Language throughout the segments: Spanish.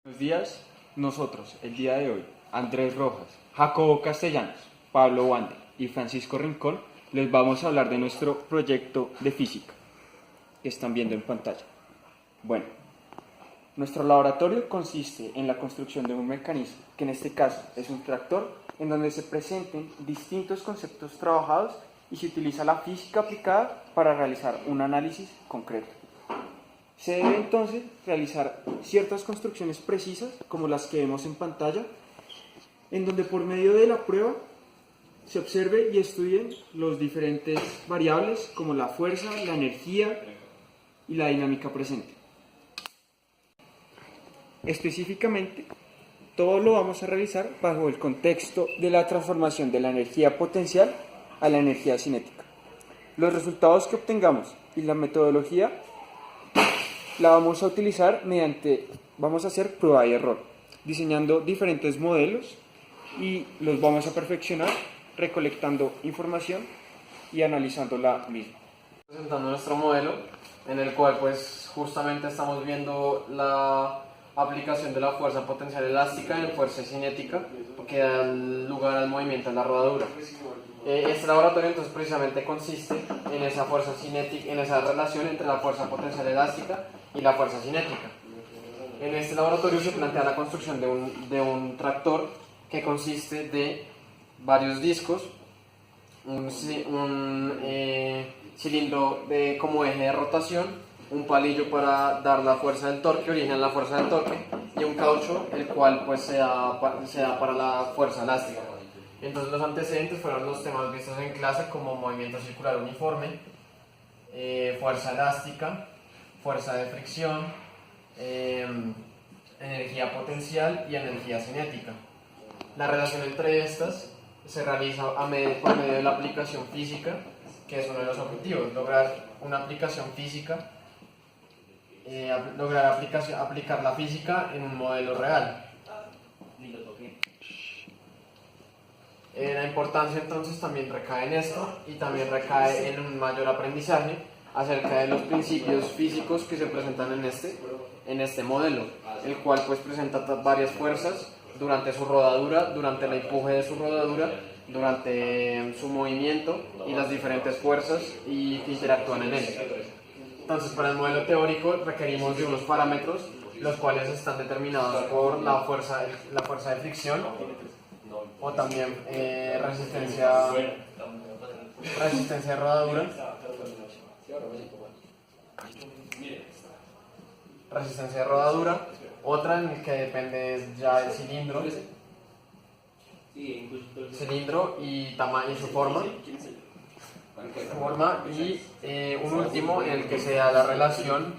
Buenos días, nosotros, el día de hoy, Andrés Rojas, Jacobo Castellanos, Pablo Wander y Francisco Rincón, les vamos a hablar de nuestro proyecto de física que están viendo en pantalla. Bueno, nuestro laboratorio consiste en la construcción de un mecanismo, que en este caso es un tractor, en donde se presenten distintos conceptos trabajados y se utiliza la física aplicada para realizar un análisis concreto. Se debe entonces realizar ciertas construcciones precisas, como las que vemos en pantalla, en donde por medio de la prueba se observe y estudien los diferentes variables como la fuerza, la energía y la dinámica presente. Específicamente, todo lo vamos a realizar bajo el contexto de la transformación de la energía potencial a la energía cinética. Los resultados que obtengamos y la metodología la vamos a utilizar vamos a hacer prueba y error, diseñando diferentes modelos y los vamos a perfeccionar recolectando información y analizando la misma. Presentando nuestro modelo, en el cual pues justamente estamos viendo la aplicación de la fuerza potencial elástica en fuerza cinética que da lugar al movimiento en la rodadura. Este laboratorio entonces precisamente consiste en esa fuerza cinética, en esa relación entre la fuerza potencial elástica y la fuerza cinética. En este laboratorio se plantea la construcción de un tractor que consiste de varios discos, un cilindro como eje de rotación, un palillo para dar la fuerza del torque, originar la fuerza del torque, y un caucho el cual pues se da para la fuerza elástica. Entonces los antecedentes fueron los temas vistos en clase como movimiento circular uniforme, fuerza elástica, fuerza de fricción, energía potencial y energía cinética. La relación entre estas se realiza por medio de la aplicación física, que es uno de los objetivos, lograr una aplicación física, aplicar la física en un modelo real. La importancia entonces también recae en esto y también recae en un mayor aprendizaje acerca de los principios físicos que se presentan en este modelo, el cual pues presenta varias fuerzas durante su rodadura, durante el empuje de su rodadura, durante su movimiento y las diferentes fuerzas que interactúan en él. Entonces, para el modelo teórico requerimos de unos parámetros, los cuales están determinados por la fuerza de fricción o también resistencia de rodadura, otra en el que depende ya del cilindro y tamaño y su forma, y un último en el que se da la relación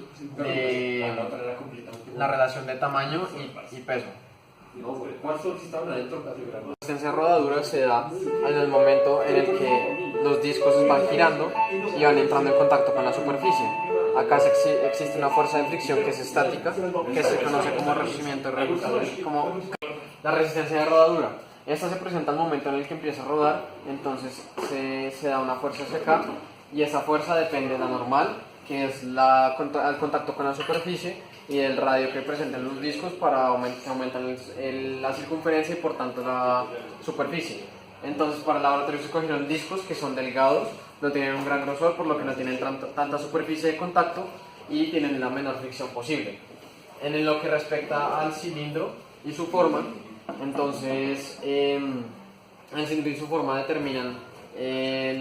de tamaño y peso. La resistencia de rodadura se da en el momento en el que los discos van girando y van entrando en contacto con la superficie. Acá existe una fuerza de fricción que es estática, que se conoce como regimiento como la resistencia de rodadura. Esta se presenta al momento en el que empieza a rodar, entonces se da una fuerza CK y esa fuerza depende de la normal, que es al contacto con la superficie, y el radio que presentan los discos para aumentar la circunferencia y por tanto la superficie. Entonces para el laboratorio se escogieron discos que son delgados, no tienen un gran grosor, por lo que no tienen tanta superficie de contacto y tienen la menor fricción posible. En lo que respecta al cilindro y su forma, entonces el cilindro y su forma determinan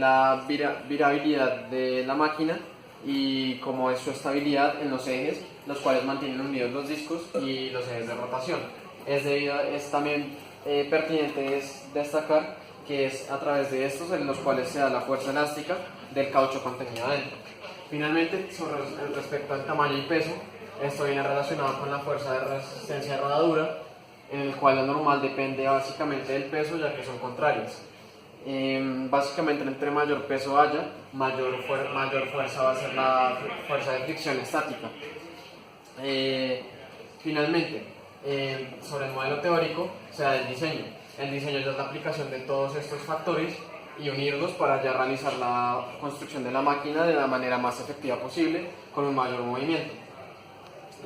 la virabilidad de la máquina y cómo es su estabilidad en los ejes, los cuales mantienen unidos los discos y los ejes de rotación. Es también pertinente destacar que es a través de estos en los cuales se da la fuerza elástica del caucho contenido adentro. Finalmente, respecto al tamaño y peso, esto viene relacionado con la fuerza de resistencia de rodadura, en el cual la normal depende básicamente del peso, ya que son contrarias. Básicamente, entre mayor peso haya, mayor fuerza va a ser la fuerza de fricción estática. Finalmente, sobre el modelo teórico se da el diseño. El diseño ya es la aplicación de todos estos factores y unirlos para ya realizar la construcción de la máquina de la manera más efectiva posible con un mayor movimiento.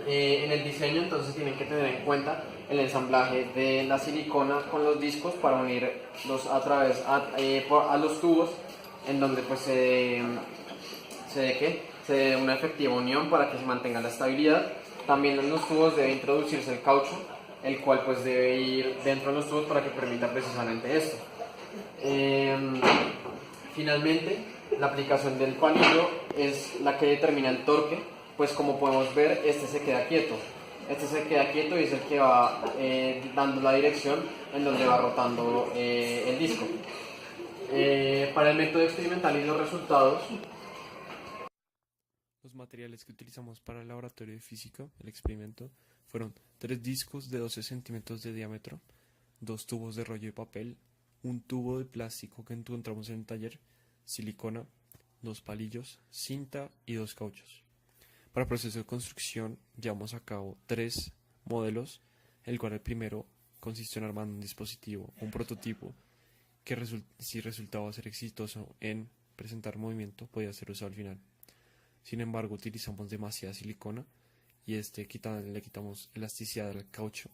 En el diseño entonces tienen que tener en cuenta el ensamblaje de la silicona con los discos para unirlos a través a los tubos en donde pues se dé una efectiva unión para que se mantenga la estabilidad. También en los tubos debe introducirse el caucho, el cual pues debe ir dentro de los tubos para que permita precisamente esto. Finalmente, la aplicación del palillo es la que determina el torque, pues como podemos ver, este se queda quieto. Este se queda quieto y es el que va dando la dirección en donde va rotando el disco. Para el método experimental y los resultados. Los materiales que utilizamos para el laboratorio de física, el experimento, fueron 3 discos de 12 centímetros de diámetro, 2 tubos de rollo de papel, un tubo de plástico que encontramos en el taller, silicona, 2 palillos, cinta y 2 cauchos. Para el proceso de construcción llevamos a cabo 3 modelos, el cual el primero consistió en armar un dispositivo, un prototipo, que si resultaba ser exitoso en presentar movimiento podía ser usado al final. Sin embargo, utilizamos demasiada silicona y le quitamos elasticidad al caucho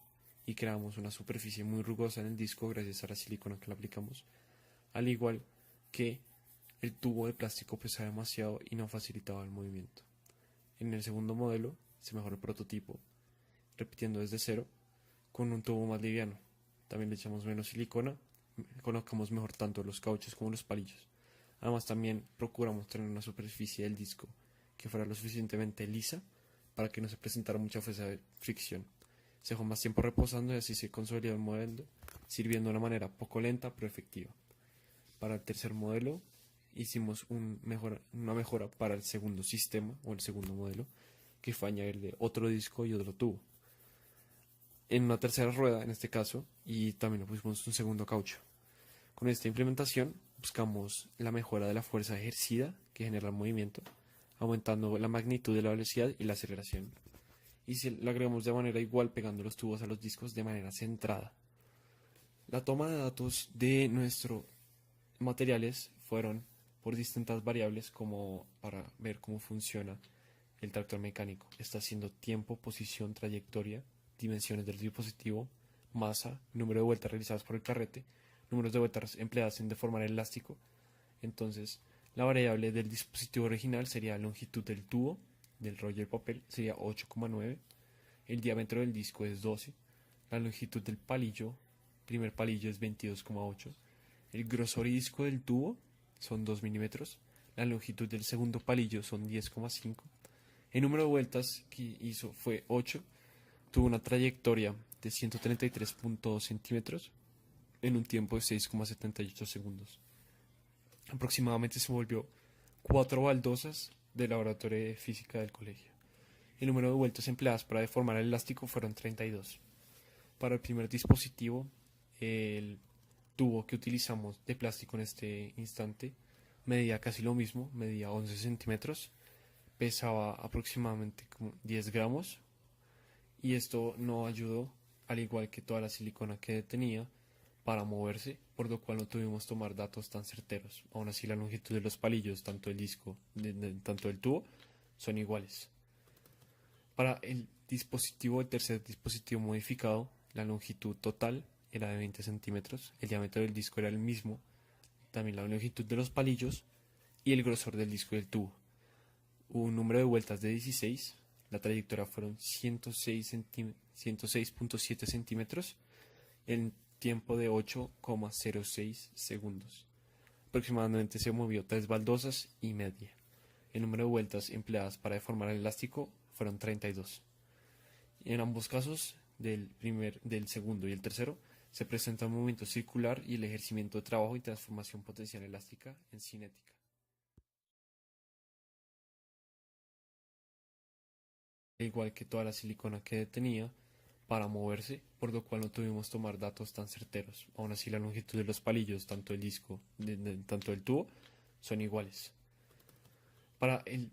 y creamos una superficie muy rugosa en el disco gracias a la silicona que le aplicamos, al igual que el tubo de plástico pesaba demasiado y no facilitaba el movimiento. En el segundo modelo se mejoró el prototipo, repitiendo desde cero, con un tubo más liviano. También le echamos menos silicona, colocamos mejor tanto los cauchos como los palillos. Además también procuramos tener una superficie del disco que fuera lo suficientemente lisa para que no se presentara mucha fuerza de fricción. Se dejó más tiempo reposando y así se consolidó el modelo, sirviendo de una manera poco lenta pero efectiva. Para el tercer modelo hicimos una mejora para el segundo sistema o el segundo modelo, que fue añadirle otro disco y otro tubo. En una tercera rueda, en este caso, y también le pusimos un segundo caucho. Con esta implementación buscamos la mejora de la fuerza ejercida que genera el movimiento, aumentando la magnitud de la velocidad y la aceleración. Y si lo agregamos de manera igual pegando los tubos a los discos de manera centrada. La toma de datos de nuestros materiales fueron por distintas variables como para ver cómo funciona el tractor mecánico. Está haciendo tiempo, posición, trayectoria, dimensiones del dispositivo, masa, número de vueltas realizadas por el carrete, números de vueltas empleadas en deformar el elástico. Entonces, la variable del dispositivo original sería la longitud del tubo, del rollo de papel, sería 8,9, el diámetro del disco es 12, la longitud del palillo, primer palillo es 22,8, el grosor y disco del tubo son 2 milímetros, la longitud del segundo palillo son 10,5, el número de vueltas que hizo fue 8, tuvo una trayectoria de 133,2 centímetros en un tiempo de 6,78 segundos. Aproximadamente se volvió 4 baldosas del laboratorio de física del colegio. El número de vueltas empleadas para deformar el elástico fueron 32. Para el primer dispositivo, el tubo que utilizamos de plástico en este instante medía casi lo mismo, medía 11 centímetros, pesaba aproximadamente como 10 gramos y esto no ayudó, al igual que toda la silicona que tenía, para moverse, por lo cual no tuvimos tomar datos tan certeros. Aún así la longitud de los palillos, tanto del disco, tanto del tubo, son iguales. Para el tercer dispositivo modificado, la longitud total era de 20 centímetros, el diámetro del disco era el mismo, también la longitud de los palillos y el grosor del disco y del tubo. Hubo un número de vueltas de 16, la trayectoria fueron 106,7 centímetros, el tiempo de 8,06 segundos. Aproximadamente se movió 3 baldosas y media. El número de vueltas empleadas para deformar el elástico fueron 32. En ambos casos, del segundo y el tercero, se presenta un movimiento circular y el ejercimiento de trabajo y transformación potencial elástica en cinética. Al igual que toda la silicona que tenía para moverse, por lo cual no tuvimos tomar datos tan certeros. Aún así la longitud de los palillos, tanto del disco, tanto del tubo, son iguales. Para el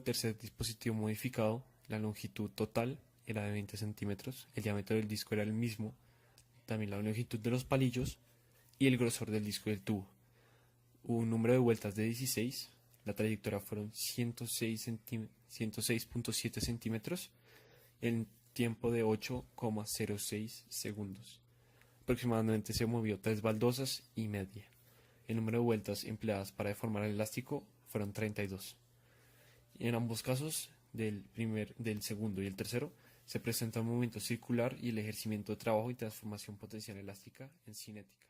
tercer dispositivo modificado, la longitud total era de 20 centímetros, el diámetro del disco era el mismo, también la longitud de los palillos y el grosor del disco y del tubo. Hubo un número de vueltas de 16, la trayectoria fueron 106,7 centímetros, en tiempo de 8,06 segundos. Aproximadamente se movió 3 baldosas y media. El número de vueltas empleadas para deformar el elástico fueron 32. En ambos casos, del segundo y el tercero, se presenta un movimiento circular y el ejercimiento de trabajo y transformación potencial elástica en cinética.